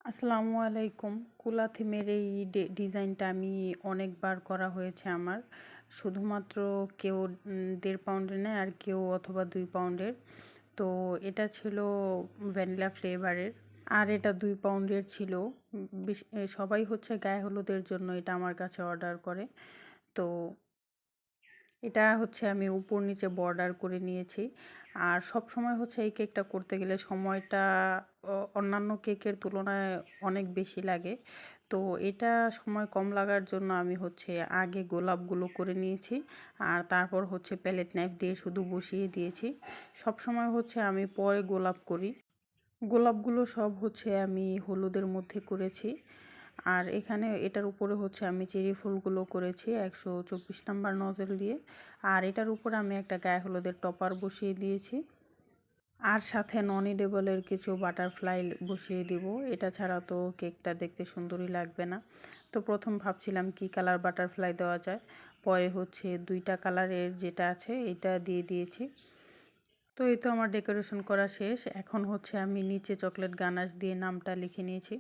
আসসালামু আলাইকুম। কুলা থিমের এই ডিজাইনটা আমি অনেকবার করা হয়েছে আমার। শুধুমাত্র কেউ 1.5 পাউন্ডের নেয় আর কেউ অথবা 2 পাউন্ডের। তো এটা ছিল ভ্যানিলা ফ্লেভারের আর এটা 2 পাউন্ডের ছিল। সবাই হচ্ছে গায়ে হলুদের জন্য এটা আমার কাছে অর্ডার করে। তো এটা হচ্ছে আমি উপর নিচে বর্ডার করে নিয়েছি। আর সব সময় হচ্ছে এই কেকটা করতে গেলে সময়টা অন্যান্য কেকের তুলনায় অনেক বেশি লাগে। তো এটা সময় কম লাগার জন্য আমি হচ্ছে আগে গোলাপগুলো করে নিয়েছি আর তারপর হচ্ছে প্যালেট নাইফ দিয়ে শুধু বসিয়ে দিয়েছি। সব সময় হচ্ছে আমি পরে গোলাপ করি। গোলাপগুলো সব হচ্ছে আমি হলুদের মধ্যে করেছি। আর এখানে এটার উপরে হচ্ছে আমি চেরি ফুলগুলো করেছি 124 নাম্বার নজেল দিয়ে। আর এটার উপরে আমি একটা গায়ে হলুদের টপার বসিয়ে দিয়েছি। আর সাথে নন এডিবলের কিছু বাটারফ্লাই বসিয়ে দিব। এটা ছাড়া তো কেকটা দেখতে সুন্দরই লাগবে না। তো প্রথম ভাবছিলাম কি কালার বাটারফ্লাই দেওয়া যায়, পরে হচ্ছে 2টা কালারের যেটা আছে এটা দিয়ে দিয়েছি। তো এই তো আমার ডেকোরেশন করা শেষ। এখন হচ্ছে আমি নিচে চকলেট গানাশ দিয়ে নামটা লিখে নিয়েছি।